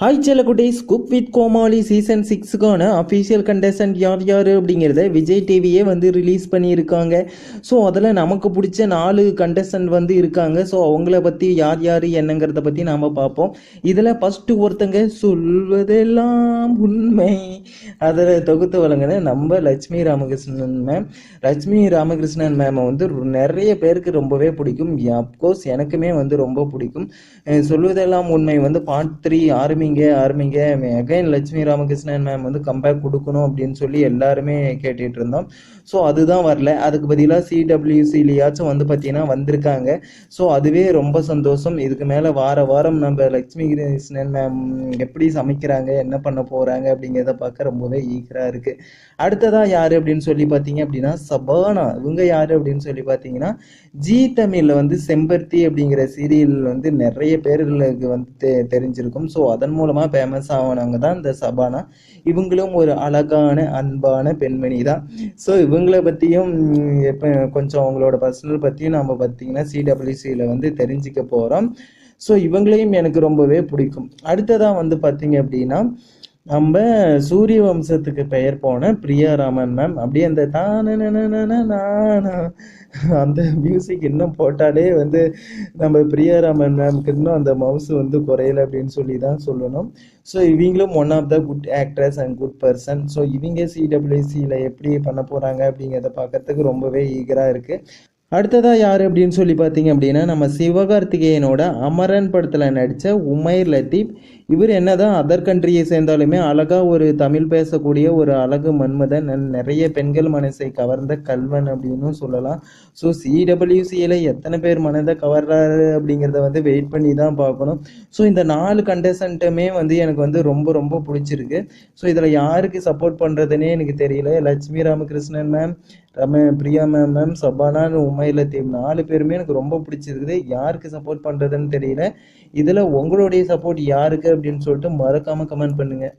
Hi செல்லக்குட்டீஸ், cook with Komali season 6க்கான official contestant யார் யார் அப்படிங்கிறத விஜய் டிவியே வந்து ரிலீஸ் பண்ணியிருக்காங்க. ஸோ அதில் நமக்கு பிடிச்ச 4 கண்டஸ்டன்ட் வந்து இருக்காங்க. ஸோ அவங்கள பற்றி யார் யார் என்னங்கிறத பற்றி நாம் பார்ப்போம். இதில் ஃபஸ்ட்டு ஒருத்தங்க சொல்வதெல்லாம் உண்மை அதில் தொகுத்து வழங்கின நம்ம லட்சுமி ராமகிருஷ்ணன் மேம். லட்சுமி ராமகிருஷ்ணன் மேமை வந்து நிறைய பேருக்கு ரொம்பவே பிடிக்கும். அப்கோர்ஸ் எனக்குமே வந்து ரொம்ப பிடிக்கும். சொல்வதெல்லாம் உண்மை வந்து பார்ட் 3 ஆரம்பிங்க அகைன் லட்சுமி ராமகிருஷ்ணன் மேம் வந்து கம்பேக் கொடுக்கணும் அப்படின்னு சொல்லி எல்லாருமே கேட்டுட்டு இருந்தோம். ஸோ அதுதான் வரல. அதுக்கு பதிலாக சிடபிள்யூசிலியாச்சும் வந்து பார்த்தீங்கன்னா வந்திருக்காங்க. ஸோ அதுவே ரொம்ப சந்தோஷம். இதுக்கு மேலே வாரம் நம்ம லட்சுமி கிருஷ்ணன் மேம் எப்படி சமைக்கிறாங்க, என்ன பண்ண போகிறாங்க அப்படிங்கிறத பார்க்க ரொம்பவே ஈகராக இருக்குது. அடுத்ததாக யார் அப்படின்னு சொல்லி பார்த்தீங்க அப்படின்னா சபானா. இவங்க யார் அப்படின்னு சொல்லி பார்த்தீங்கன்னா ஜி தமிழில் வந்து செம்பருத்தி அப்படிங்கிற சீரியல் வந்து நிறைய பேர்களுக்கு வந்து தெரிஞ்சிருக்கும். ஸோ அதன் மூலமாக ஃபேமஸ் ஆனவங்க தான் இந்த சபானா. இவங்களும் ஒரு அழகான அன்பான பெண்மணி தான். ஸோ இவங்களை பற்றியும் எப்போ கொஞ்சம் அவங்களோட பர்சனல் பற்றியும் நம்ம பார்த்தீங்கன்னா சிடபிள்யூசியில் வந்து தெரிஞ்சுக்க போகிறோம். ஸோ இவங்களையும் எனக்கு ரொம்பவே பிடிக்கும். அடுத்ததாக வந்து பார்த்தீங்க அப்படின்னா நம்ம சூரிய வம்சத்துக்கு பெயர் போன பிரியா ராமன் மேம். அப்படியே அந்த அந்த மியூசிக் இன்னும் போட்டாலே வந்து நம்ம பிரியா ராமன் மேம்க்கு இன்னும் அந்த மவுஸ் வந்து குறையல அப்படின்னு சொல்லி தான் சொல்லணும். ஸோ இவங்களும் one of the good actress and good person. So இவங்க சிடபிள்யூசியில் எப்படி பண்ண போகிறாங்க அப்படிங்கிறத பார்க்கறதுக்கு ரொம்பவே ஈகராக இருக்குது. அடுத்ததாக யார் அப்படின்னு சொல்லி பார்த்தீங்க அப்படின்னா நம்ம சிவகார்த்திகேயனோட அமரன் படத்தில் நடித்த உமைர் லத்தீப். இவர் என்னதான் அதர் கண்ட்ரியை சேர்ந்தாலுமே அழகாக ஒரு தமிழ் பேசக்கூடிய ஒரு அழகு மன்மதன், நிறைய பெண்கள் மனசை கவர்ந்த கல்வன் அப்படின்னு சொல்லலாம். ஸோ சிடபிள்யூசியில் எத்தனை பேர் மனதை கவர்றாரு அப்படிங்கிறத வந்து வெயிட் பண்ணி தான் பார்க்கணும். ஸோ இந்த 4 கண்டஸ்டன்ட்டுமே வந்து எனக்கு வந்து ரொம்ப பிடிச்சிருக்கு. ஸோ இதில் யாருக்கு சப்போர்ட் பண்ணுறதுனே எனக்கு தெரியல. லட்சுமி ராமகிருஷ்ணன் மேம், பிரியா மேம், சபானா, உமைர் லத்தீப் 4 பேருமே எனக்கு ரொம்ப பிடிச்சிருக்குது. யாருக்கு சப்போர்ட் பண்ணுறதுன்னு தெரியல. இதில் உங்களுடைய சப்போர்ட் யாருக்கு அப்படின்னு சொல்லிட்டு மறக்காமல் கமெண்ட் பண்ணுங்கள்.